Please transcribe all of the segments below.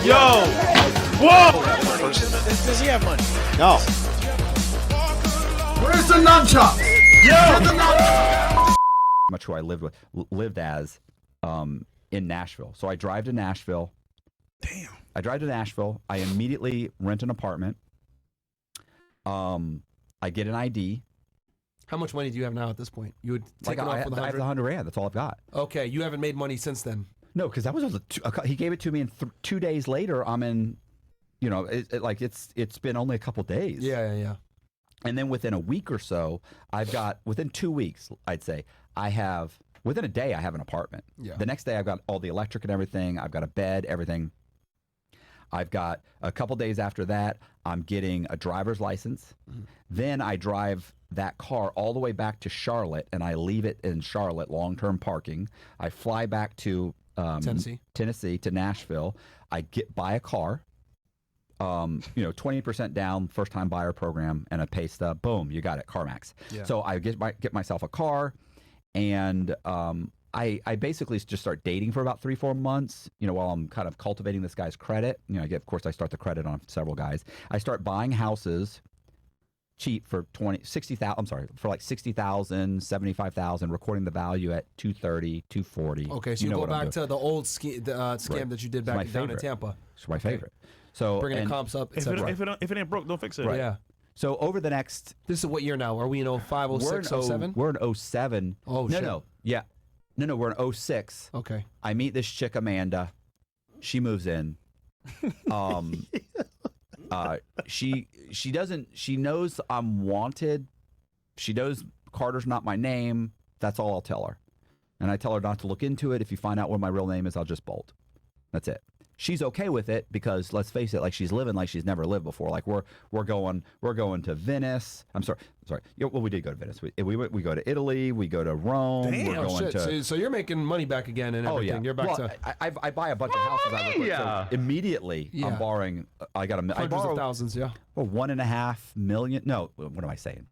Yo! Whoa! Does he have money? No. Where's the nunchuck? Yo! Much who I lived as in Nashville. So I drive to Nashville. Damn. I drive to Nashville. I immediately rent an apartment. I get an ID. How much money do you have now at this point? You would take it off I with have the 100 grand. That's all I've got. Okay, you haven't made money since then. No, because that was he gave it to me, and 2 days later, I'm in. You know, it's been only a couple days. Yeah. And then within a week or so, within 2 weeks, I'd say within a day, I have an apartment. Yeah. The next day, I've got all the electric and everything. I've got a bed, everything. I've got a couple days after that, I'm getting a driver's license. Mm-hmm. Then I drive that car all the way back to Charlotte, and I leave it in Charlotte, long-term parking. I fly back to Tennessee to Nashville. I buy a car. 20% down, first-time buyer program, and a pay stub. Boom, you got it, CarMax. Yeah. So I get myself a car, and I basically just start dating for about 3-4 months. While I'm kind of cultivating this guy's credit. Of course, I start the credit on several guys. I start buying houses cheap for for like 60,000, 75,000, recording the value at 230, 240. Okay, so you go back to the old scam that you did back down in Tampa. It's my favorite. So bringing the comps up. If it ain't broke, don't fix it. Right. Yeah. So over the next... This is what year now? Are we in 05, 06, 07? We're in 07. Oh, shit. No. Yeah. No, we're in 06. Okay. I meet this chick, Amanda. She moves in. She knows I'm wanted. She knows Carter's not my name. That's all I'll tell her. And I tell her not to look into it. If you find out what my real name is, I'll just bolt. That's it. She's okay with it because let's face it, like she's living like she's never lived before. Like we're going to Venice. I'm sorry. Yeah, well, we did go to Venice. We go to Italy. We go to Rome. Damn. We're going to. So you're making money back again and everything. Oh, yeah. You're back to. I buy a bunch of houses. So immediately, I'm borrowing. I got hundreds of thousands. Yeah. Well, 1.5 million. No, what am I saying?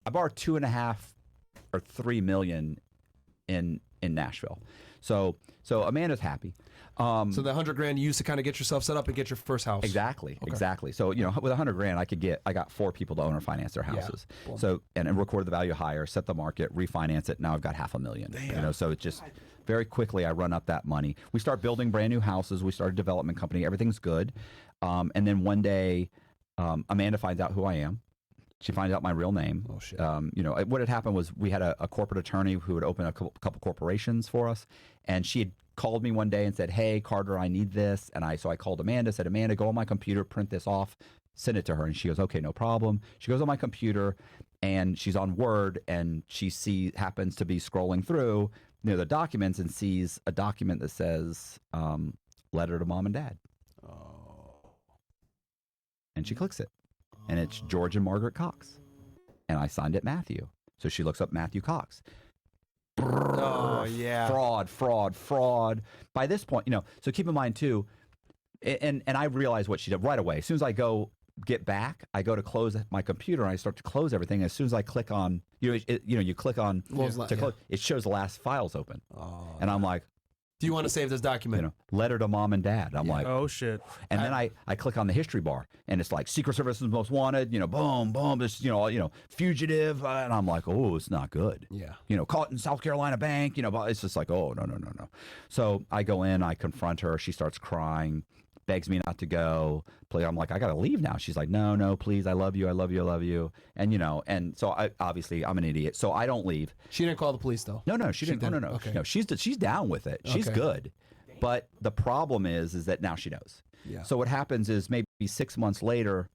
I borrowed 2.5 or 3 million in Nashville. So Amanda's happy. So the 100 grand you used to kind of get yourself set up and get your first house. Exactly. So with 100 grand, I got 4 people to own or finance their houses. Yeah. So and record the value higher, set the market, refinance it. Now I've got $500,000. Damn. So it's just very quickly I run up that money. We start building brand new houses. We start a development company. Everything's good. And then one day, Amanda finds out who I am. She finds out my real name. Oh shit! What had happened was we had a corporate attorney who would open a couple corporations for us, and she had called me one day and said, "Hey, Carter, I need this." And I called Amanda. Said, "Amanda, go on my computer, print this off, send it to her." And she goes, "Okay, no problem." She goes on my computer, and she's on Word, and she happens to be scrolling through the documents and sees a document that says "Letter to Mom and Dad." Oh. And she clicks it. And it's George and Margaret Cox. And I signed it Matthew. So she looks up Matthew Cox. Oh, yeah. Fraud. By this point, so keep in mind too, and I realize what she did right away. As soon as I get back, I go to close my computer and I start to close everything. As soon as I click on, you click on to close, it shows the last files open. Oh, and I'm like, do you want to save this document? Letter to Mom and Dad. I'm like, oh shit. And then I click on the history bar, and it's like Secret Service's most wanted. Boom. This, fugitive, and I'm like, oh, it's not good. Yeah. Caught in South Carolina bank. It's just like, oh, no. So I go in, I confront her. She starts crying, begs me not to go. I'm like, I gotta leave now. She's like, no, please, I love you. And so I'm an idiot, so I don't leave. She didn't call the police though. No, she didn't. No. Okay. No, she's down with it. She's good, but the problem is that now she knows. Yeah. So what happens is maybe 6 months later,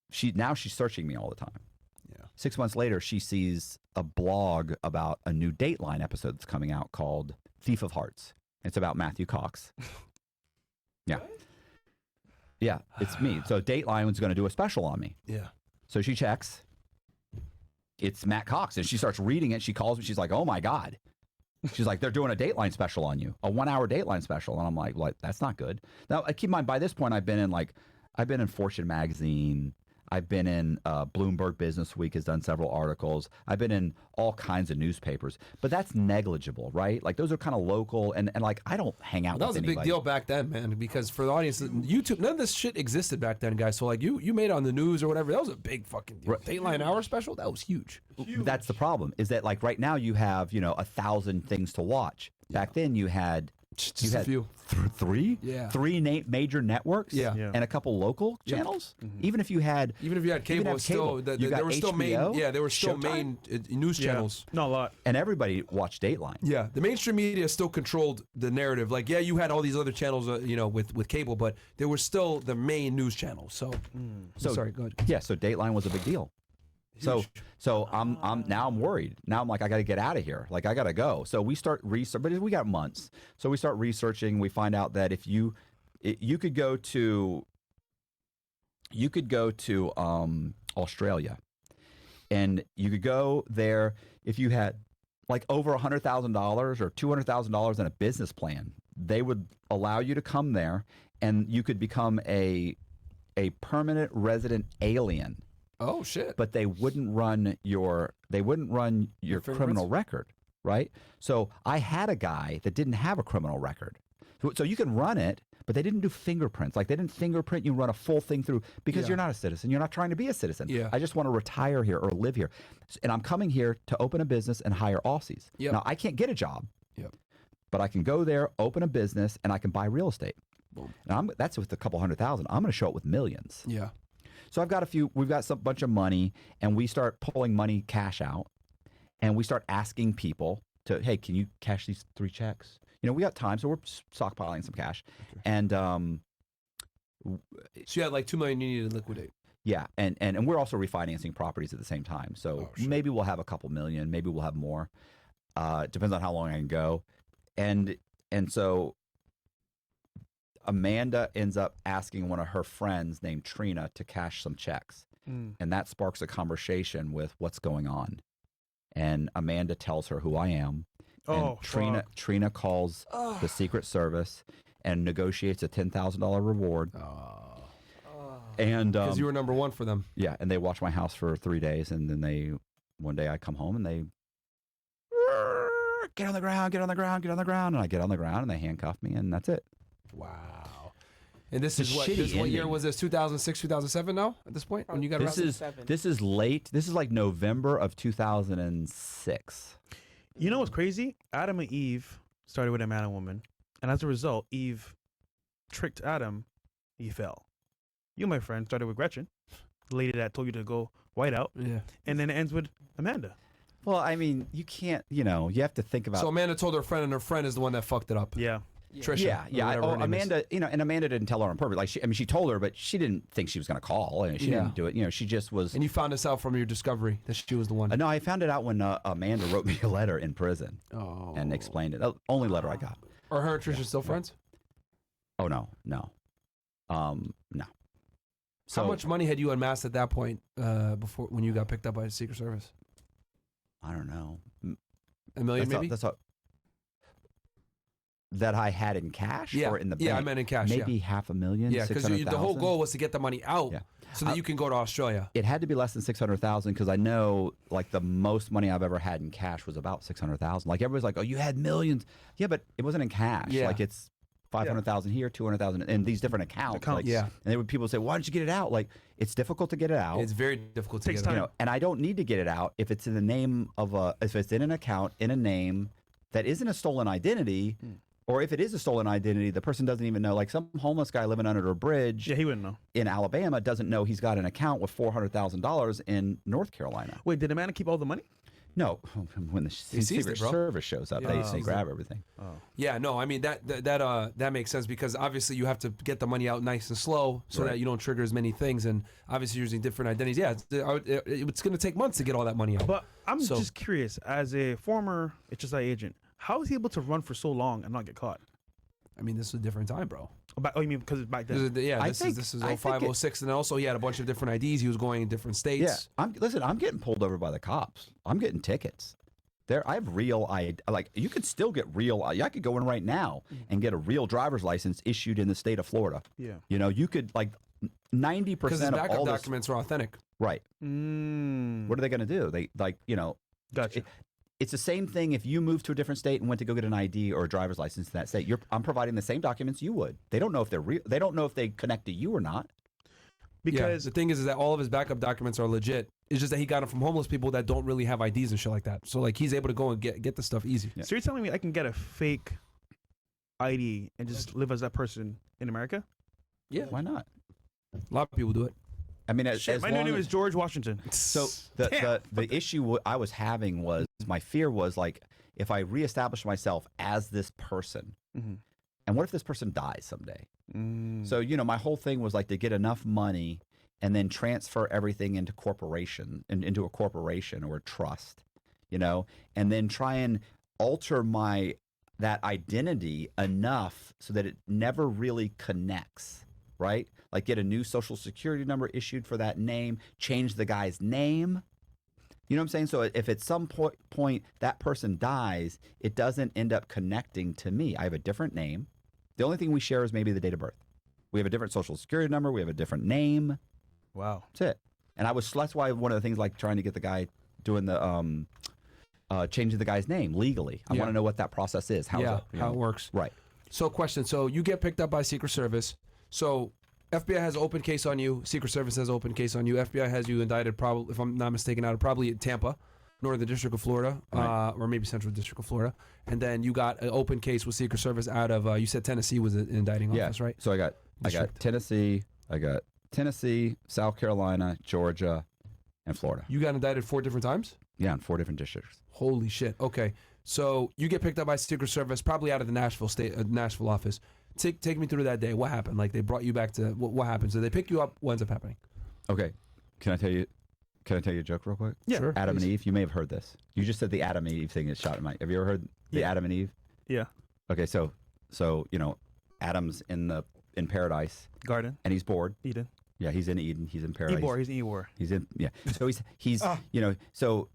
she's searching me all the time. Yeah. 6 months later, she sees a blog about a new Dateline episode that's coming out called Thief of Hearts. It's about Matthew Cox. Yeah. Yeah, it's me. So Dateline was going to do a special on me. Yeah. So she checks. It's Matt Cox. And she starts reading it. She calls me. She's like, oh, my God. She's like, they're doing a Dateline special on you, a 1-hour Dateline special. And I'm like, well, that's not good. Now, keep in mind, by this point, I've been in Fortune magazine. I've been in Bloomberg Business Week has done several articles. I've been in all kinds of newspapers, but that's negligible, right? Like those are kind of local, and like I don't hang out. That was with a big anybody. deal back then, man. Because for the audience, YouTube, none of this shit existed back then, guys. So like you made it on the news or whatever. That was a big fucking deal. Dateline Hour special. That was huge. That's the problem. Is that like right now you have 1,000 things to watch. Back then you had. Just a few. Three? Yeah. Three major networks? Yeah. And a couple local channels? Even if you had cable, still there were still main. Yeah, there were still main news channels. Not a lot. And everybody watched Dateline. Yeah, the mainstream media still controlled the narrative. Like, yeah, you had all these other channels, with cable, but there was still the main news channel. So sorry, go ahead. Yeah, so Dateline was a big deal. So I'm worried. Now I'm like, I got to get out of here. Like I got to go. So we start research, but we got months. So we start researching. We find out that if you could go to Australia, and you could go there if you had like over $100,000 or $200,000 in a business plan. They would allow you to come there, and you could become a permanent resident alien. Oh shit! But they wouldn't run your criminal record, right? So I had a guy that didn't have a criminal record, so you can run it, but they didn't do fingerprints. Like they didn't fingerprint you, run a full thing through because you're not a citizen. You're not trying to be a citizen. Yeah. I just want to retire here or live here, and I'm coming here to open a business and hire Aussies. Yep. Now I can't get a job. Yep. But I can go there, open a business, and I can buy real estate. Boom. And that's with a couple $100,000. I'm going to show up with millions. Yeah. So we've got some bunch of money, and we start pulling money, cash out, and we start asking people to, hey, can you cash these 3 checks? We got time, so we're stockpiling some cash. Okay. And so you had like $2 million you needed to liquidate. Yeah, and we're also refinancing properties at the same time. So maybe we'll have a couple million, maybe we'll have more. Depends on how long I can go. And so Amanda ends up asking one of her friends named Trina to cash some checks. And that sparks a conversation with what's going on. And Amanda tells her who I am. And Trina calls the Secret Service and negotiates a $10,000 reward. And because you were number one for them. Yeah, and they watch my house for 3 days, and then one day I come home and they get on the ground, and I get on the ground and they handcuff me, and that's it. Wow. And this is what year was this? 2006, 2007 now at this point when you got arrested? This is late. This is like November of 2006. You know what's crazy? Adam and Eve started with a man and woman, and as a result, Eve tricked Adam. He fell. You, my friend, started with Gretchen, the lady that told you to go white out. Yeah. And then it ends with Amanda. Well, I mean, you can't, you have to think about. So Amanda told her friend, and her friend is the one that fucked it up. Yeah. Trisha. Yeah. Amanda, and Amanda didn't tell her on purpose. Like, she told her, but she didn't think she was going to call, and she didn't do it. She just was. And you found this out from your discovery that she was the one. No, I found it out when Amanda wrote me a letter in prison. And explained it. Only letter I got. Are her and Trisha still friends? Oh no. No. So, how much money had you amassed at that point before when you got picked up by the Secret Service? I don't know. $1 million, maybe. That's all. That I had in cash or in the bank? Yeah, I meant in cash. Maybe $500,000. Yeah, because the whole goal was to get the money out so that you can go to Australia. It had to be less than $600,000 because I know like the most money I've ever had in cash was about $600,000. Like everybody's like, oh, you had millions. Yeah, but it wasn't in cash. Yeah. Like it's 500,000 here, 200,000 in these different accounts. Like, yeah. And there would people say, why don't you get it out? Like it's difficult to get it out. It's very difficult to get it out. And I don't need to get it out if it's in the name of if it's in an account in a name that isn't a stolen identity. Or if it is a stolen identity, the person doesn't even know. Like some homeless guy living under a bridge, he wouldn't know. In Alabama, doesn't know he's got an account with $400,000 in North Carolina. Wait, did Amanda keep all the money? No, when the Secret Service shows up, they grab everything. Oh. Yeah, no, I mean that makes sense because obviously you have to get the money out nice and slow so that you don't trigger as many things, and obviously using different identities. Yeah, it's going to take months to get all that money out. But I'm just curious, as a former HSI agent, how was he able to run for so long and not get caught? I mean, this is a different time, bro. You mean because it's back then? This is 05, 06, and then also he had a bunch of different IDs. He was going in different states. Yeah, I'm getting pulled over by the cops. I'm getting tickets. I have real you could still get real. I could go in right now and get a real driver's license issued in the state of Florida. Yeah. You could 90% Because his of backup all documents are authentic. right. Mm. What are they going to do? They Gotcha. It's the same thing if you moved to a different state and went to go get an ID or a driver's license in that state. I'm providing the same documents you would. They don't know if they're real. They don't know if they connect to you or not. Because the thing is that all of his backup documents are legit. It's just that he got them from homeless people that don't really have IDs and shit like that. So like he's able to go and get the stuff easy. Yeah. So you're telling me I can get a fake ID and just live as that person in America? Yeah, Why not? a lot of people do it. I mean, Shit, as my long name as- is George Washington. So the issue I was having was my fear was like if I reestablish myself as this person, Mhm. and what if this person dies someday? Mm. So my whole thing was like to get enough money and then transfer everything into into a corporation or a trust, and then try and alter that identity enough so that it never really connects, right? Like get a new social security number issued for that name, change the guy's name. You know what I'm saying? So if at some point that person dies, it doesn't end up connecting to me. I have a different name. The only thing we share is maybe the date of birth. We have a different social security number. We have a different name. Wow. That's it. And that's why one of the things like trying to get the guy doing the changing the guy's name legally. I want to know what that process is. How it works. Right. So question. So you get picked up by Secret Service. So FBI has an open case on you. Secret Service has an open case on you. FBI has you indicted probably, if I'm not mistaken, out of probably Tampa, Northern District of Florida, or maybe Central District of Florida. And then you got an open case with Secret Service out of, you said Tennessee was an indicting office, right? So I got Tennessee, South Carolina, Georgia, and Florida. You got indicted 4 different times? Yeah, in 4 different districts. Holy shit. Okay. So you get picked up by Secret Service, probably out of the Nashville office. Take me through that day. What happened? Like they brought you back to what happened? So they pick you up. What ends up happening? Okay. Can I tell you a joke real quick? Yeah. Sure. Adam please. and Eve. You may have heard this. You just said the Adam and Eve thing is shot in my. Have you ever heard the Yeah. Adam and Eve? Yeah. Okay, so Adam's in paradise Garden. and he's bored. Eden. Yeah, he's in Eden. He's in paradise. Ebor. He's an Ebor. He's in So he's so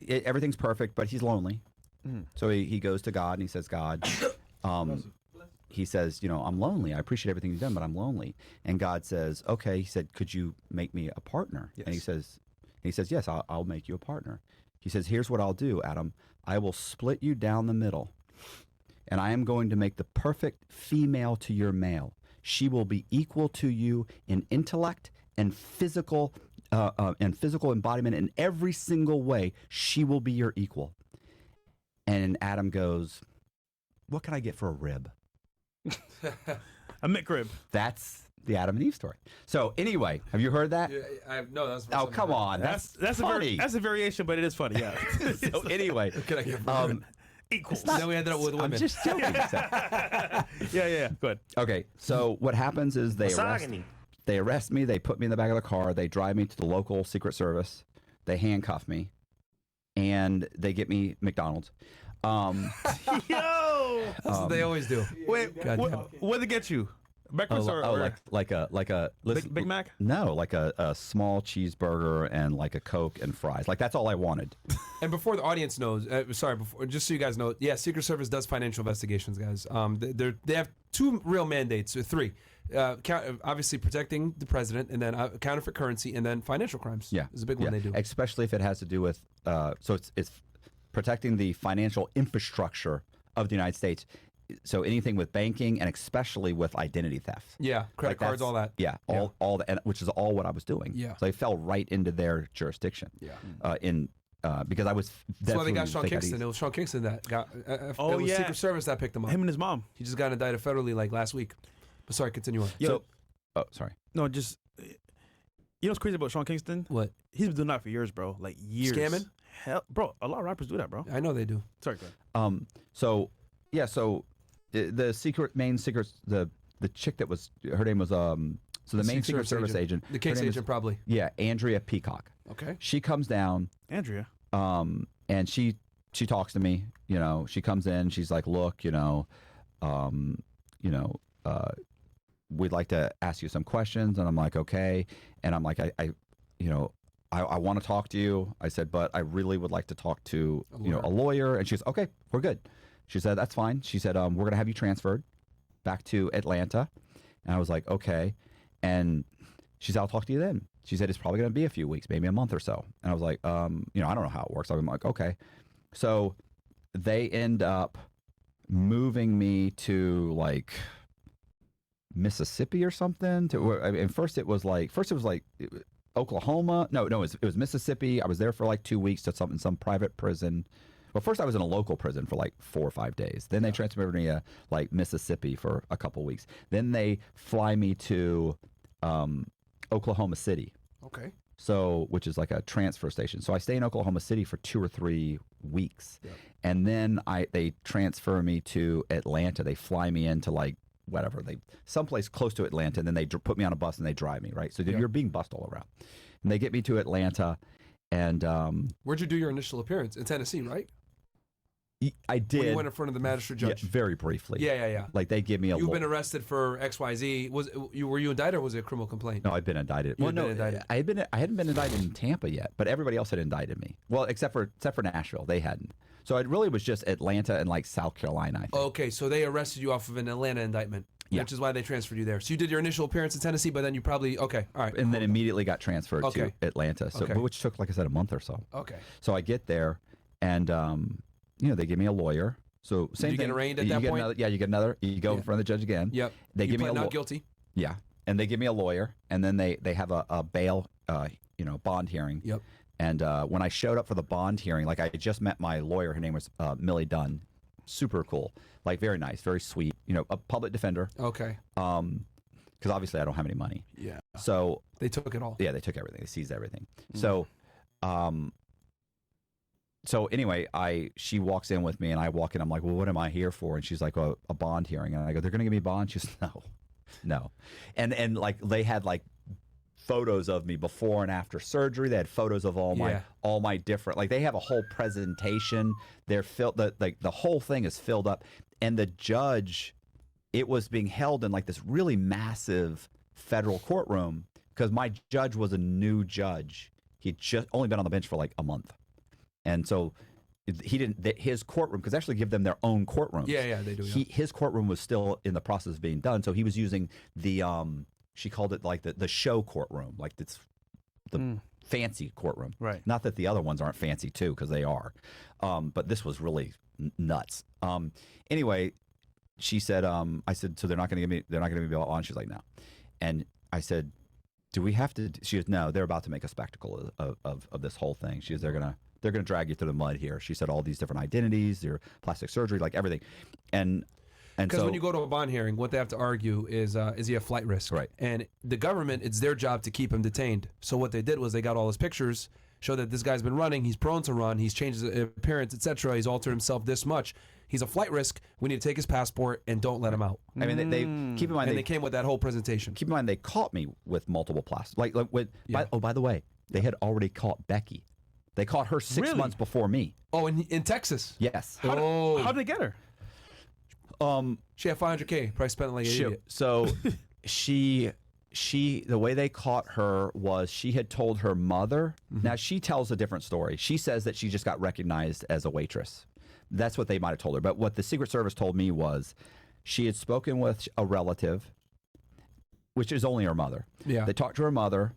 everything's perfect, but he's lonely. Mhm. So he goes to God and he says, God, he says, I'm lonely. I appreciate everything you've done, but I'm lonely. And God says, okay. He said, could you make me a partner? Yes. And he says, yes, I'll make you a partner. He says, here's what I'll do, Adam. I will split you down the middle, and I am going to make the perfect female to your male. She will be equal to you in intellect and physical embodiment in every single way. She will be your equal. And Adam goes, what can I get for a rib? A McRib. That's the Adam and Eve story. So anyway, have you heard that? No, that's Oh, come on. That's funny. That's a variation, but it is funny. Yeah. So anyway, Can I get Equal. then we ended up with women. I'm just joking. Yeah. Good. Okay, so what happens is they arrest me, they put me in the back of the car, they drive me to the local Secret Service, they handcuff me, and they get me McDonald's. Yo. That's what they always do. Wait. Goddamn. What did it get you? Breakfast or like a Big Mac? No, like a small cheeseburger and like a Coke and fries. Like that's all I wanted. And before the audience knows, just so you guys know, yeah, Secret Service does financial investigations, guys. They have 2 real mandates, or 3. Obviously protecting the president, and then counterfeit currency, and then financial crimes. Yeah, is a big one they do. Especially if it has to do with so it's protecting the financial infrastructure of the United States. So anything with banking and especially with identity theft. Yeah, credit Like cards, that's- all that. Yeah, all the, and which is all what I was doing. Yeah. So I fell right into their jurisdiction. Yeah. Because I was. That's why they got definitely Sean fake Kingston. IDs. It was Sean Kingston that got. It Oh, was yeah. Secret Service that picked him up. Him and his mom. He just got indicted federally like last week. But sorry, continue on. Yo. Oh, sorry. No, just you know what's crazy about Sean Kingston? What? He's been doing that for years, bro. Like years. Scamming? Hell, bro. A lot of rappers do that, bro. I know they do. Sorry, go ahead. So the chick that was her name was so the main Secret Service agent. The case her name is- agent, probably. Yeah, Andrea Peacock. Okay. She comes down. Andrea. And she talks to me, she comes in, she's like, look, we'd like to ask you some questions. And I'm like, okay. And I'm like, I want to talk to you. I said, but I really would like to talk to, a lawyer. And she goes, okay, we're good. She said, that's fine. She said, we're going to have you transferred back to Atlanta. And I was like, okay. And she said, I'll talk to you then. She said, it's probably going to be a few weeks, maybe a month or so. And I was like, I don't know how it works. I'm like, okay. So they end up moving me to like Mississippi or something. And first it was like Oklahoma. No, it was Mississippi. I was there for like 2 weeks to some private prison. Well, first I was in a local prison for like 4 or 5 days. Then they transferred me to like Mississippi for a couple weeks. Then they fly me to Oklahoma City. Okay. So, which is like a transfer station. So I stay in Oklahoma City for 2 or 3 weeks. Yep. And then they transfer me to Atlanta. They fly me into like whatever, someplace close to Atlanta, and then they put me on a bus and they drive me, right? So you're being bussed all around. And they get me to Atlanta, and where'd you do your initial appearance? In Tennessee, right? I did. When you went in front of the magistrate judge? Yeah, very briefly. Yeah. Like they give me a. You've been arrested for XYZ. Were you indicted, or was it a criminal complaint? No, I've been indicted. Been indicted. I hadn't been indicted in Tampa yet, but everybody else had indicted me. Well, except for Nashville, they hadn't. So it really was just Atlanta and like South Carolina, I think. Okay, so they arrested you off of an Atlanta indictment, which is why they transferred you there. So you did your initial appearance in Tennessee, but then you probably all right, and then immediately got transferred to Atlanta. So Okay. which took, like I said, a month or so. Okay. So I get there, and they give me a lawyer. So same Did you thing. get arraigned at that point? You get another. You go in front of the judge again. Yep. They give me not guilty. Yeah, and they give me a lawyer, and then they have a bail, bond hearing. Yep. And when I showed up for the bond hearing, like I had just met my lawyer. Her name was Millie Dunn. Super cool, like very nice, very sweet. A public defender. Okay. Because obviously I don't have any money. Yeah. So they took it all. Yeah, they took everything. They seized everything. So, So anyway, she walks in with me, and I walk in. I'm like, well, what am I here for? And she's like, a bond hearing. And I go, they're going to give me a bond? She's no. And like they had like photos of me before and after surgery. They had photos of all my different, like they have a whole presentation. They're filled, the whole thing is filled up. And the judge, it was being held in like this really massive federal courtroom because my judge was a new judge. He'd just only been on the bench for like a month. And so he didn't, his courtroom, because actually give them their own courtrooms. Yeah, they do. His courtroom was still in the process of being done. So he was using the, she called it like the show courtroom, like it's the fancy courtroom. Right. Not that the other ones aren't fancy too, because they are. But this was really nuts. Anyway, she said, I said, so they're not going to give me bail on? She's like, no. And I said, do we have to? She goes, no, they're about to make a spectacle of this whole thing. She goes, they're going to drag you through the mud here. She said all these different identities, your plastic surgery, like everything. And because so, when you go to a bond hearing, what they have to argue is he a flight risk? Right. And the government, it's their job to keep him detained. So what they did was they got all his pictures, show that this guy's been running, he's prone to run, he's changed his appearance, etc. He's altered himself this much. He's a flight risk. We need to take his passport and don't let him out. I mean, they keep in mind they came with that whole presentation. Keep in mind they caught me with multiple plastics. By the way, they had already caught Becky. They caught her 6 months before me. Oh, in Texas? Yes. How did they get her? She had $500K. Probably spent like an idiot. So she the way they caught her was she had told her mother. Now she tells a different story. She says that she just got recognized as a waitress. That's what they might have told her. But what the Secret Service told me was she had spoken with a relative, which is only her mother. Yeah. They talked to her mother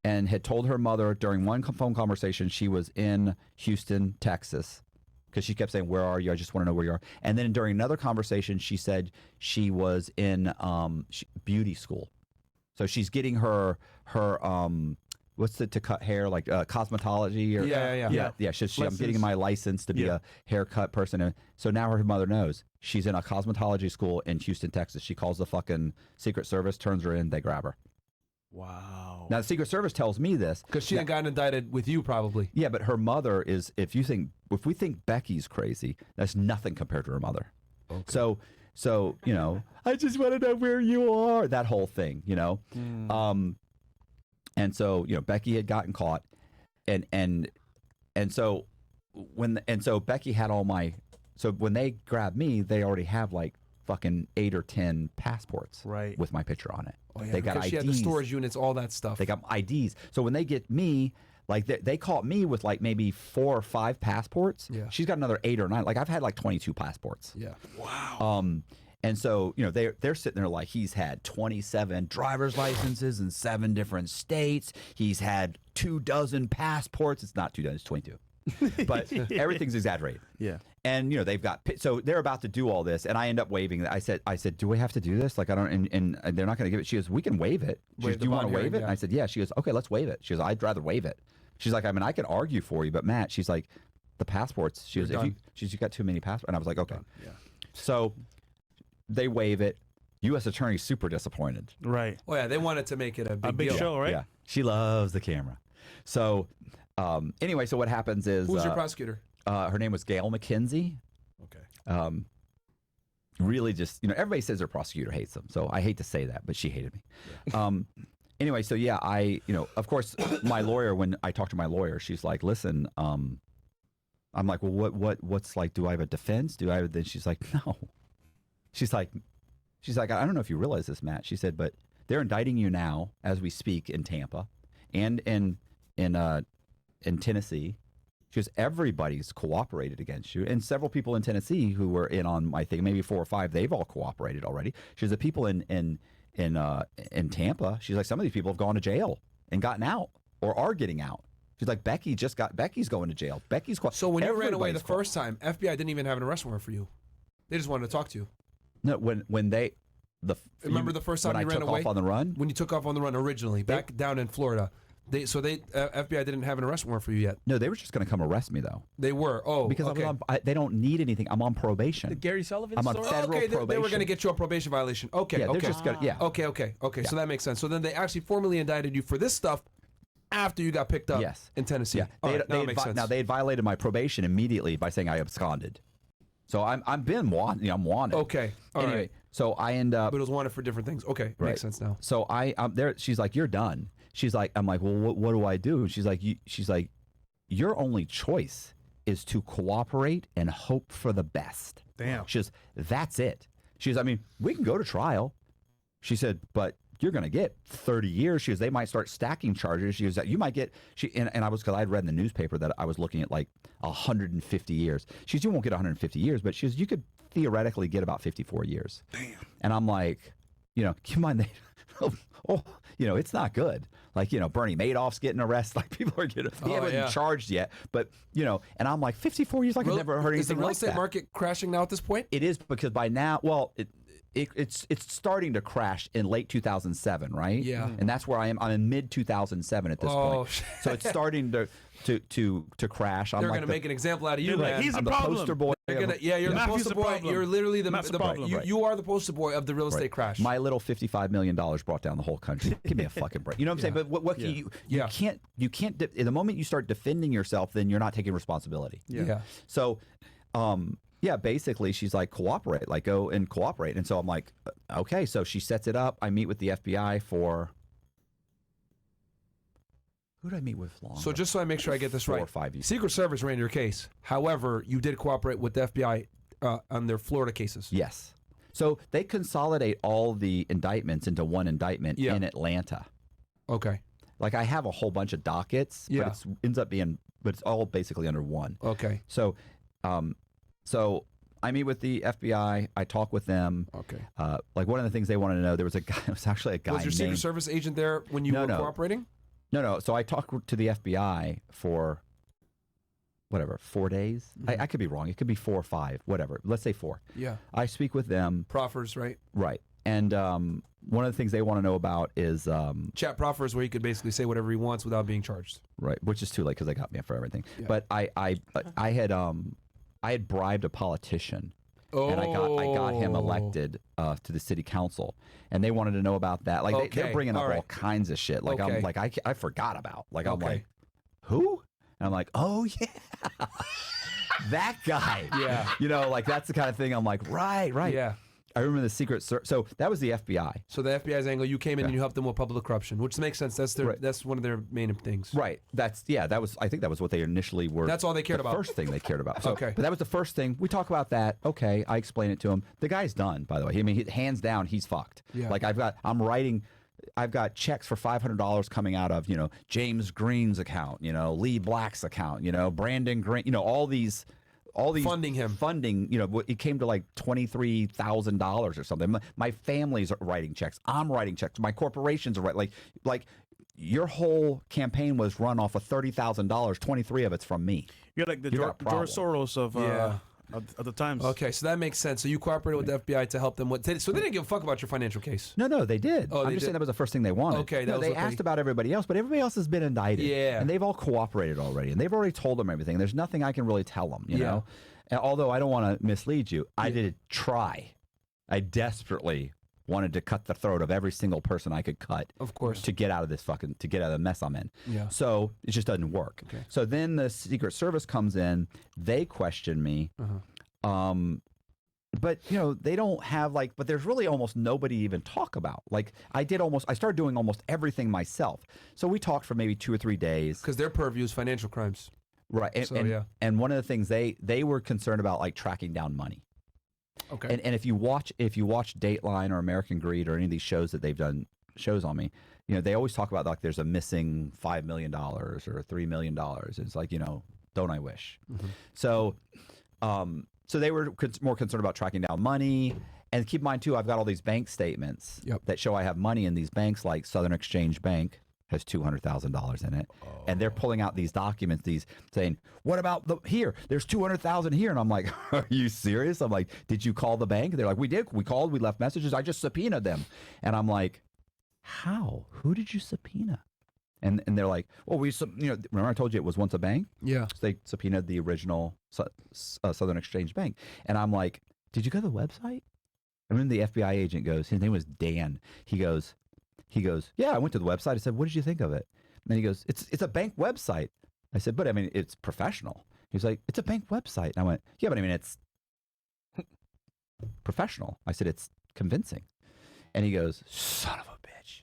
and had told her mother during one phone conversation she was in Houston, Texas, because she kept saying, where are you? I just want to know where you are. And then during another conversation, she said she was in beauty school. So she's getting her what's it to cut hair, like cosmetology? Or, Yeah. I'm getting my license to be a haircut person. And so now her mother knows she's in a cosmetology school in Houston, Texas. She calls the fucking Secret Service, turns her in, they grab her. Wow. Now the Secret Service tells me this because she hadn't gotten indicted with you, probably. Yeah, but her mother is. If we think Becky's crazy, that's nothing compared to her mother. Okay. So I just want to know where you are. That whole thing, And so Becky had gotten caught, and so Becky had all my. So when they grabbed me, they already have like fucking 8 or 10 passports, right, with my picture on it. Oh, yeah, they got IDs. She had the storage units, all that stuff. They got IDs. So when they get me, like they caught me with like maybe 4 or 5 passports. Yeah. She's got another 8 or 9. Like I've had like 22 passports. Yeah. Wow. And so, you know, they're sitting there like he's had 27 driver's licenses in 7 different states. He's had 24 passports. It's not 24, it's 22. But everything's exaggerated. Yeah. And, you know, they've got, so they're about to do all this. And I end up waiving that. I said, do we have to do this? Like, I don't, and they're not going to give it. She goes, we can waive it. She goes, do you want to waive it? Yeah. And I said, yeah. She goes, okay, let's waive it. She goes, I'd rather waive it. She's like, I mean, I can argue for you, but Matt, she's like, the passports. She goes, you got too many passports. And I was like, okay. Yeah. So they waive it. U.S. attorney's super disappointed. Right. Oh yeah, they wanted to make it a big deal. show, right? Yeah. She loves the camera. So anyway, so what happens is Who's your prosecutor? her name was Gail McKenzie. Okay. Really just, you know, everybody says their prosecutor hates them. So I hate to say that, but she hated me. Yeah. Anyway, so yeah, you know, of course, my lawyer, when I talked to my lawyer, she's like, listen, I'm like, well, what's like, do I have a defense? Then she's like, no. She's like, I don't know if you realize this, Matt. She said, but they're indicting you now as we speak in Tampa and in Tennessee. She goes, everybody's cooperated against you. And several people in Tennessee who were in on my thing, maybe 4 or 5, they've all cooperated already. She goes, the people in Tampa, she's like, some of these people have gone to jail and gotten out or are getting out. She's like, Becky's going to jail. So when you ran away the first time, FBI didn't even have an arrest warrant for you. They just wanted to talk to you. No, when they remember the first time when you I ran took away off on the run? When you took off on the run originally, back down in Florida, FBI didn't have an arrest warrant for you yet. No, they were just going to come arrest me though. They were. Oh, because okay. they don't need anything. I'm on probation. The Gary Sullivan I'm on story? federal probation. They were going to get you a probation violation. Okay, yeah, okay. They're just gonna, yeah. Okay. Yeah. So that makes sense. So then they actually formally indicted you for this stuff after you got picked up in Tennessee. Yeah, now they had violated my probation immediately by saying I absconded. So I'm wanted. I'm wanted. Okay. Anyway, right. So I end up. But it was wanted for different things. Okay, right. Makes sense now. So I'm there. She's like, you're done. She's like, I'm like, well, what do I do? She's like, your only choice is to cooperate and hope for the best. Damn. She says, that's it. She says, I mean, we can go to trial. She said, but you're going to get 30 years. She goes, they might start stacking charges. She goes, you might get, and I was, because I'd read in the newspaper that I was looking at like 150 years. She says, you won't get 150 years, but she says, you could theoretically get about 54 years. Damn. And I'm like, you know, keep in mind, you know, it's not good. Like, you know, Bernie Madoff's getting arrested. Like, people are getting, he hasn't been charged yet. But, you know, and I'm like, 54 years, like, I've never heard anything like that. Is the real estate market crashing now at this point? It is, because by now, well, it's starting to crash in late 2007, right? Yeah. And that's where I am. I'm in mid 2007 at this point. So it's starting to crash. They're going to make an example out of you, man. He's I'm a the problem. poster boy. You're the poster boy. You're literally the problem. You are the poster boy of the real estate crash. My little $55 million brought down the whole country. Give me a fucking break. You know what I'm saying? But what can you can't in the moment you start defending yourself, then you're not taking responsibility. Yeah. So, yeah, basically she's like, cooperate, like go and cooperate. And so I'm like, okay. So she sets it up. I meet with the FBI for. Who did I meet with long? So just so I make sure I get this 4 right, or 5 years. Secret Service ran your case. However, you did cooperate with the FBI on their Florida cases. Yes. So they consolidate all the indictments into one indictment in Atlanta. Okay. Like, I have a whole bunch of dockets, but it ends up being, but it's all basically under one. Okay. So, so I meet with the FBI. I talk with them. Okay. Like, one of the things they wanted to know, there was a guy. It was actually a guy. Was your Secret Service agent there when you were cooperating? No. So I talked to the FBI for whatever, 4 days. I could be wrong. It could be 4 or 5, whatever. Let's say 4. Yeah. I speak with them. Proffers, right? Right. And one of the things they want to know about is chat proffers, where he could basically say whatever he wants without being charged. Right, which is too late because they got me for everything. Yeah. But I had bribed a politician. And I got him elected to the city council, and they wanted to know about that. Like they're bringing up all kinds of shit. Like I'm like I forgot about. Like I'm like, who? And I'm like, oh yeah, that guy. Yeah. You know, like that's the kind of thing. I'm like, right. Yeah. I remember the Secret Service. So that was the FBI. So the FBI's angle, you came in and you helped them with public corruption, which makes sense. That's that's one of their main things. Right. I think that was what they initially were. That's all they cared about. First thing they cared about. So, okay. But that was the first thing. We talk about that. Okay. I explain it to him. The guy's done, by the way. I mean, hands down, he's fucked. Yeah. Like I've got checks for $500 coming out of, James Green's account, Lee Black's account, Brandon Green, all these all these funding him. Funding, it came to like $23,000 or something. My family's writing checks. I'm writing checks. My corporations are writing. Like your whole campaign was run off of $30,000. 23 of it's from me. You're like the You got a problem. George Soros of the times. Okay, so that makes sense. So you cooperated with the FBI to help them. So they didn't give a fuck about your financial case. No, they did. Oh, I'm just saying that was the first thing they wanted. Okay, no, they asked about everybody else, but everybody else has been indicted. Yeah. And they've all cooperated already, and they've already told them everything. There's nothing I can really tell them, you know? And although I don't want to mislead you, I did try. I desperately wanted to cut the throat of every single person I could cut. Of course. To get out of to get out of the mess I'm in. Yeah. So it just doesn't work. Okay. So then the Secret Service comes in, they question me. But they don't have but there's really almost nobody to even talk about. I started doing almost everything myself. So we talked for maybe 2 or 3 days. Because their purview is financial crimes. Right. And one of the things they were concerned about tracking down money. Okay. And if you watch Dateline or American Greed or any of these shows that they've done shows on me, they always talk about there's a missing $5 million or $3 million. It's don't I wish? Mm-hmm. So they were more concerned about tracking down money. And keep in mind, too, I've got all these bank statements that show I have money in these banks, like Southern Exchange Bank has $200,000 in it. And they're pulling out these documents, saying, what about here? There's $200,000 here. And I'm like, are you serious? I'm like, did you call the bank? They're like, we did. We called. We left messages. I just subpoenaed them. And I'm like, how? Who did you subpoena? And they're like, well, remember I told you it was once a bank? Yeah. So they subpoenaed the original Southern Exchange Bank. And I'm like, did you go to the website? And then the FBI agent goes, his name was Dan. He goes, yeah, I went to the website. I said, what did you think of it? And then he goes, it's a bank website. I said, but I mean, it's professional. He's like, it's a bank website. And I went, yeah, but I mean, it's professional. I said, it's convincing. And he goes, son of a bitch.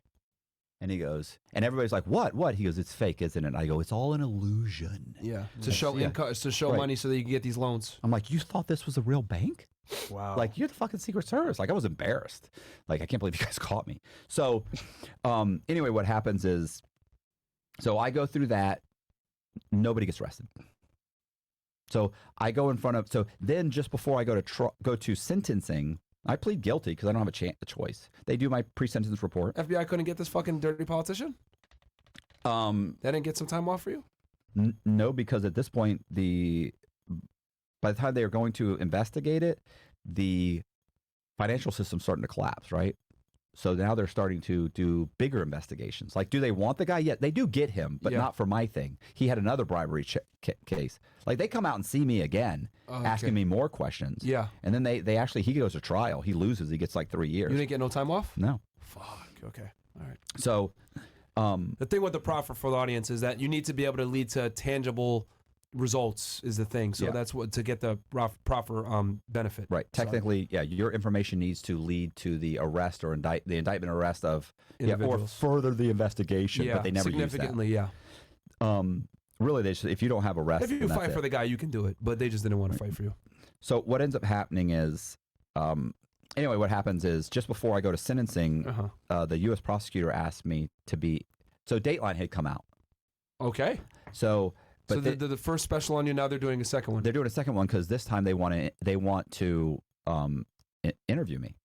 And he goes, and everybody's like, what? He goes, it's fake, isn't it? And I go, it's all an illusion. Yeah. To show income, to show money so that you can get these loans. I'm like, you thought this was a real bank? Wow. You're the fucking Secret Service. I was embarrassed. I can't believe you guys caught me. So, anyway, what happens is, so I go through that. Nobody gets arrested. So I go in front of, so then just before I go to sentencing, I plead guilty because I don't have a choice. They do my pre-sentence report. FBI couldn't get this fucking dirty politician? They didn't get some time off for you? No, because at this point, by the time they are going to investigate it, the financial system's starting to collapse, right? So now they're starting to do bigger investigations. Do they want the guy? Yeah, they do get him, but not for my thing. He had another bribery case. They come out and see me again, asking me more questions. Yeah. And then he goes to trial. He loses. He gets 3 years. You didn't get no time off? No. Fuck. Okay. All right. So, the thing with the proffer for the audience is that you need to be able to lead to tangible results is the thing. So that's what to get the proffer benefit. Right. Technically, your information needs to lead to the arrest or the indictment arrest of or further the investigation. But they never significantly. Use that. Really, if you don't have arrest, if you fight for the guy, you can do it. But they just didn't want to fight for you. So what ends up happening is, anyway, what happens is just before I go to sentencing, the U.S. prosecutor asked me to be. So Dateline had come out. Okay. So. But the first special on you, now they're doing a second one. They're doing a second one because this time they want to interview me.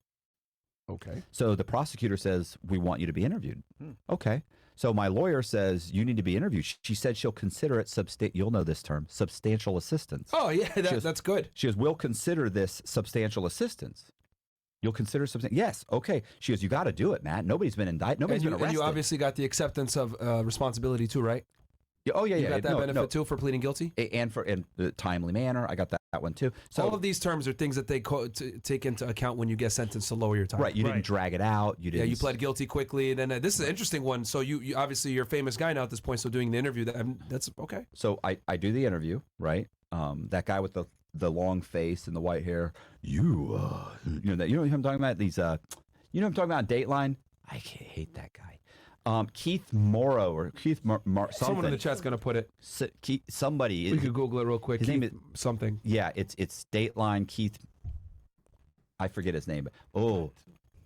Okay. So the prosecutor says, we want you to be interviewed. Okay. So my lawyer says, you need to be interviewed. She said she'll consider it, you'll know this term, substantial assistance. Oh, yeah, that's good. She goes, we'll consider this substantial assistance. You'll consider something? Yes. Okay. She goes, you got to do it, Matt. Nobody's been indicted. Nobody's been arrested. And you obviously got the acceptance of responsibility too, right? Oh yeah, you got that benefit too for pleading guilty, and in the timely manner. I got that one too. So all of these terms are things that they take into account when you get sentenced to lower your time. Right, you didn't drag it out. You didn't. Yeah, you pled guilty quickly. Then this is an interesting one. So you obviously you're a famous guy now at this point. So doing the interview, that's okay. So I do the interview, right? That guy with the long face and the white hair. You know who I'm talking about? These you know what I'm talking about? Dateline. I hate that guy. Keith Morrow or Keith something. Someone in the chat's gonna put it. Somebody. We could Google it real quick. His name is something. Yeah, it's Dateline Keith. I forget his name. Oh,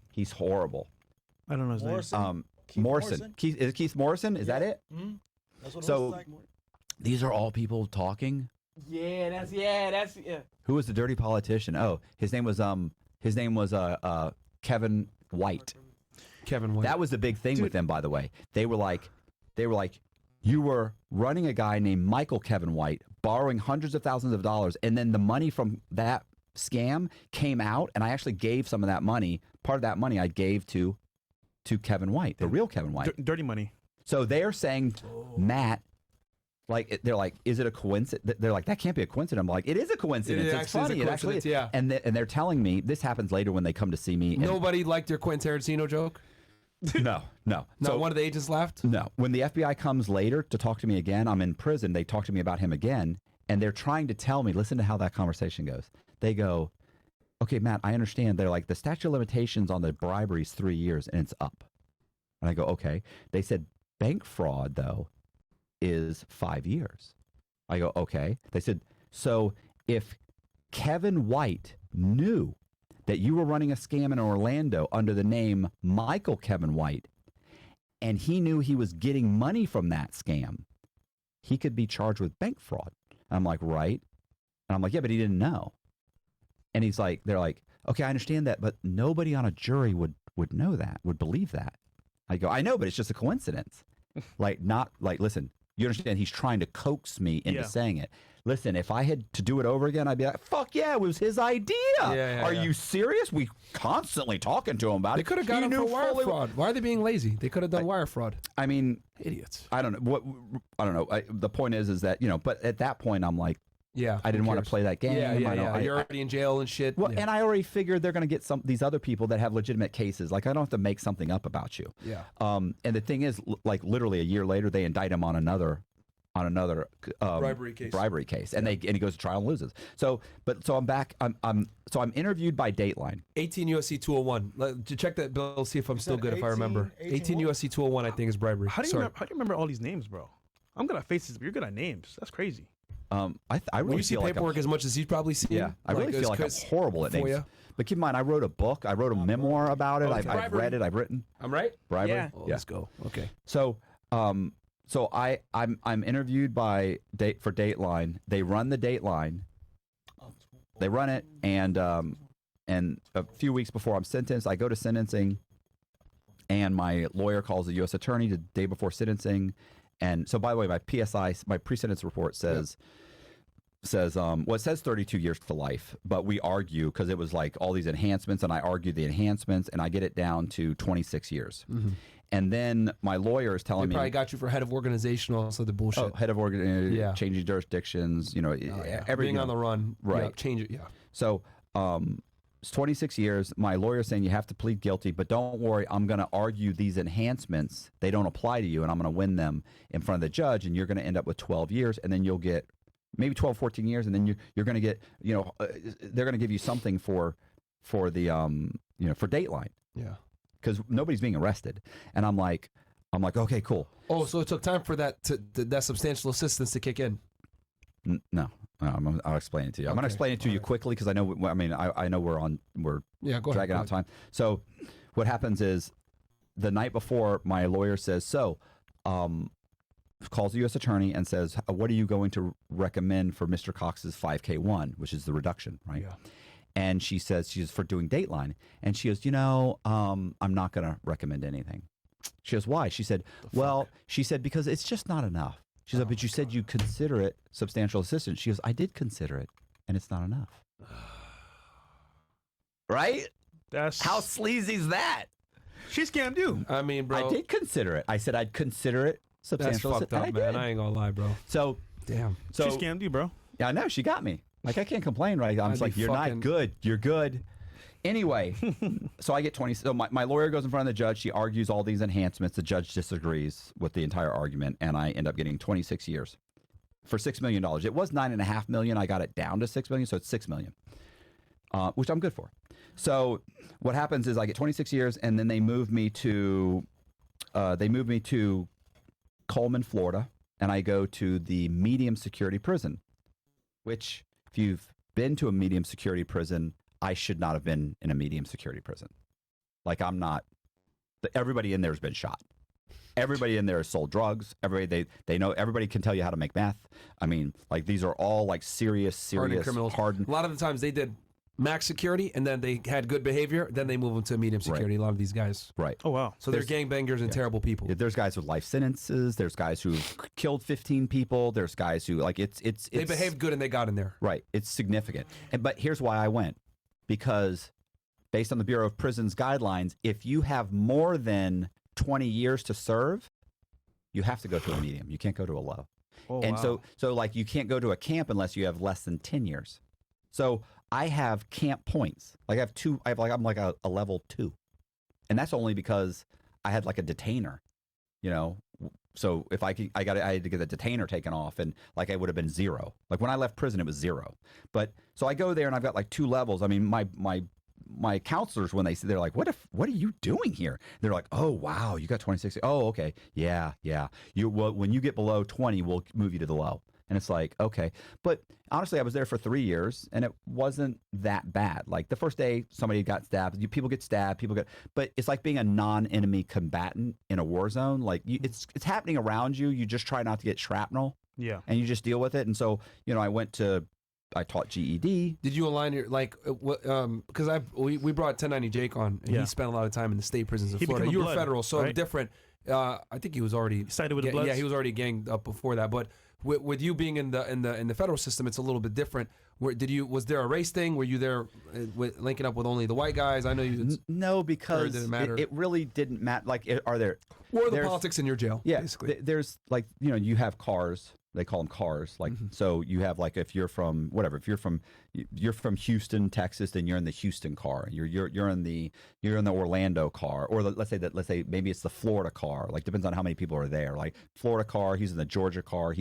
he's horrible. I don't know his name. Morrison. Keith, is it Keith Morrison? Is that it? Mm-hmm. That's what so it looks like. These are all people talking That's Who was the dirty politician? Oh, his name was Kevin White. Kevin White. That was the big thing with them, by the way. They were like, you were running a guy named Michael Kevin White, borrowing hundreds of thousands of dollars, and then the money from that scam came out, and I actually gave some of that money. Part of that money I gave to Kevin White, the real Kevin White. Dirty money. So they're saying, Matt, like they're like, is it a coincidence? They're like, that can't be a coincidence. I'm like, it is a coincidence. It's funny. It actually, yeah. And they're telling me this happens later when they come to see me. And Nobody liked your Quentin Tarantino joke? No. Not one of the agents laughed? No. When the FBI comes later to talk to me again, I'm in prison. They talk to me about him again, and they're trying to tell me, listen to how that conversation goes. They go, okay, Matt, I understand. They're like, the statute of limitations on the bribery is 3 years, and it's up. And I go, okay. They said bank fraud, though, is 5 years. I go, okay. They said, so if Kevin White knew that you were running a scam in Orlando under the name Michael Kevin White, and he knew he was getting money from that scam, he could be charged with bank fraud. And I'm like, right. And I'm like, yeah, but he didn't know. And he's like, they're like, okay, I understand that, but nobody on a jury would know that, would believe that. I go, I know, but it's just a coincidence. Listen, you understand he's trying to coax me into saying it. Listen, if I had to do it over again, I'd be like, fuck yeah, it was his idea. Are you serious? We constantly talking to him about it. They could have got him for wire fraud. Why are they being lazy? They could have done wire fraud. I mean, idiots. I don't know. I don't know. The point is that, but at that point, I'm like, I didn't want to play that game. You're already in jail and shit. Well, and I already figured they're going to get these other people that have legitimate cases. Like, I don't have to make something up about you. Yeah. And the thing is, like, literally a year later, they indict him on another bribery case, and he goes to trial and loses. So I'm back. I'm interviewed by Dateline. 18 USC 201. Check that bill. See if I'm still good. 18, if I remember. 18 USC 201. I think is bribery. How do you remember all these names, bro? I'm good at faces, but you're good at names. That's crazy. I really when you see feel paperwork as much as he's probably seen. Yeah, I really feel like I'm horrible at names. But keep in mind, I wrote a book. I wrote a memoir about it. I've read it. I've written. I'm right. Bribery. Yeah. Let's go. Okay. So I'm interviewed for Dateline. They run the Dateline. They run it, and a few weeks before I'm sentenced, I go to sentencing, and my lawyer calls the U.S. attorney the day before sentencing. And so, by the way, my PSI, my pre-sentence report says, it says 32 years to life, but we argue because it was like all these enhancements, and I argue the enhancements, and I get it down to 26 years. Mm-hmm. And then my lawyer is telling me, probably got you for head of organizational, so the bullshit. Oh, head of organization, changing jurisdictions, everything. Being on the run, right? Change it, So, it's 26 years. My lawyer's saying you have to plead guilty, but don't worry, I'm going to argue these enhancements. They don't apply to you, and I'm going to win them in front of the judge, and you're going to end up with 12 years, and then you'll get maybe 12, 14 years, and then you're going to get, they're going to give you something for for Dateline. Yeah. Because nobody's being arrested. And I'm like, okay, cool. Oh, so it took time for that substantial assistance to kick in. No. I'll explain it to you. I'm going to explain it to you quickly because I know. I know we're dragging out time. So, what happens is, the night before, my lawyer says, calls the U.S. attorney and says, "What are you going to recommend for Mr. Cox's 5K1, which is the reduction, right?" Yeah. And she says she's for doing Dateline, and she goes, I'm not going to recommend anything. She goes, why? She said, because it's just not enough. She said, but you said you consider it substantial assistance. She goes, I did consider it, and it's not enough. Right? That's how sleazy is that? She scammed you. I mean, bro. I did consider it. I said I'd consider it substantial assistance. That's fucked up, man. I ain't gonna lie, bro. So, damn. She scammed you, bro. Yeah, I know. She got me. Like, I can't complain, right? I'm just like, you're not good. You're good. Anyway, so I get 20. So my lawyer goes in front of the judge. She argues all these enhancements. The judge disagrees with the entire argument, and I end up getting 26 years for $6 million. It was $9.5 million. I got it down to $6 million, so it's $6 million, which I'm good for. So what happens is I get 26 years, and then they move me to Coleman, Florida, and I go to the medium security prison, which, if you've been to a medium security prison, I should not have been in a medium security prison. Like, I'm not. Everybody in there has been shot. Everybody in there has sold drugs. Everybody they know. Everybody can tell you how to make meth. I mean, like these are all like serious Hardened criminals. hardened. A lot of the times they did max security, and then they had good behavior. Then they move them to medium security. A lot of these guys. Right. Oh wow. So they're gangbangers and terrible people. There's guys with life sentences. There's guys who've killed 15 people. There's guys who like it's. They behaved good and they got in there. Right. It's significant. But here's why I went, because based on the Bureau of Prisons guidelines, if you have more than 20 years to serve, you have to go to a medium. You can't go to a low. Oh, And wow. so like you can't go to a camp unless you have less than 10 years. So I have camp points. Like I'm like a level 2. And that's only because I had like a detainer, you know. So if I had to get the detainer taken off, and like I would have been 0. Like when I left prison, it was 0. But so I go there and I've got like 2 levels. I mean, my counselors, when they're like, what are you doing here? They're like, oh wow, you got 26. Oh, okay. Yeah. When you get below 20, we'll move you to the low. And it's like, okay. But honestly, I was there for 3 years and it wasn't that bad. Like the first day somebody got stabbed, people get stabbed, but it's like being a non-enemy combatant in a war zone. Like it's happening around you. You just try not to get shrapnel. Yeah. And you just deal with it. And so, you know, I taught GED. Did you align your because we brought 1090 Jake on, and he spent a lot of time in the state prisons of He Florida. became a You were blood, federal, so right? different. I think he was already Sided with the Bloods? Yeah, he was already ganged up before that. But with you being in the federal system, it's a little bit different. Was there a race thing? Were you there linking up with only the white guys? I know you. No, because did it matter? it really didn't matter. Like, What are the there's- politics in your jail? Yeah, basically. there's like, you know, you have cars. They call them cars. Like, so you have like, if you're from Houston, Texas, then you're in the Houston car. You're in the Orlando car, or let's say maybe it's the Florida car. Like, depends on how many people are there. Like Florida car, he's in the Georgia car,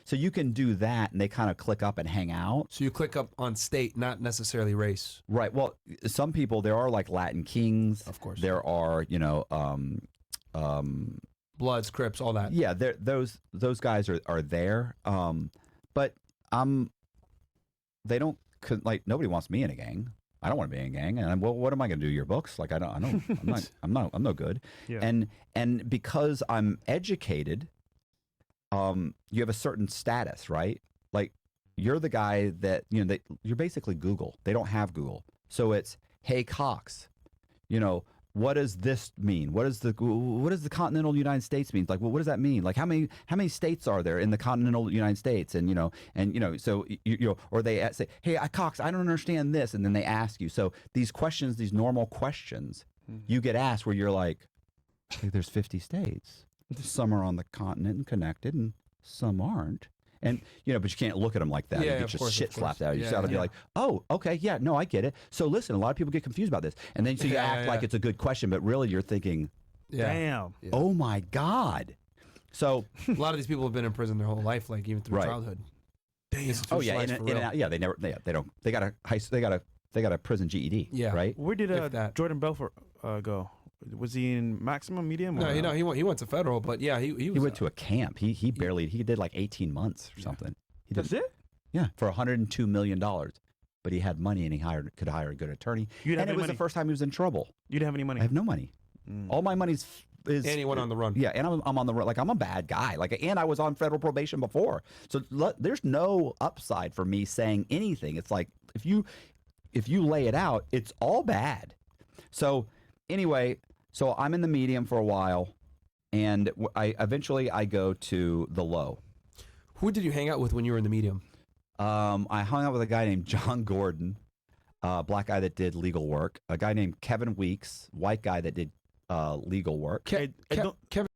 so you can do that, and they kind of click up and hang out. So you click up on state, not necessarily race. Right. Well, some people, there are like Latin Kings. Of course. There are, you know, Bloods, Crips, all that. yeah, those guys are there. But they don't, like, nobody wants me in a gang. I don't want to be in a gang. And what am I going to do? Your books? Like, I'm no good. Yeah. And because I'm educated, you have a certain status, right? Like, you're the guy that, you know, you're basically Google. They don't have Google. So it's, hey, Cox, you know, what does this mean? What does the continental United States mean? Like, well, what does that mean? Like, how many states are there in the continental United States? And so you know, or they say, hey, Cox, I don't understand this, and then they ask you. So these questions, these normal questions, you get asked where you're like, hey, there's 50 states. Some are on the continent and connected, and some aren't. And, you know, but you can't look at them like that. Yeah, and of get your course, shit of course. slapped out of you. Yeah, You got to be yeah. like, oh, okay, yeah, no, I get it. So listen, a lot of people get confused about this. And then so you act like it's a good question, but really you're thinking, Damn. Yeah. oh my God. So, A lot of these people have been in prison their whole life, like even through Right. childhood. Damn. oh yeah, in and out, yeah, they got a prison GED, Yeah. right? Where did If that. Jordan Belfort go? Was he in maximum, medium? Or No, he went to federal, but yeah, he was. He went to a camp. He did like 18 months or something. He did, That's it? yeah, for $102 million. But he had money and he could hire a good attorney. You didn't have And it any was money? the first time he was in trouble. You didn't have any money? I have no money. All my money's is. And he went on the run. Yeah, and I'm on the run. Like, I'm a bad guy. Like, and I was on federal probation before. So there's no upside for me saying anything. It's like, if you lay it out, it's all bad. So anyway, so I'm in the medium for a while, and I eventually go to the low. Who did you hang out with when you were in the medium? I hung out with a guy named John Gordon, black guy that did legal work. A guy named Kevin Weeks, white guy that did legal work. Hey, don't- Kevin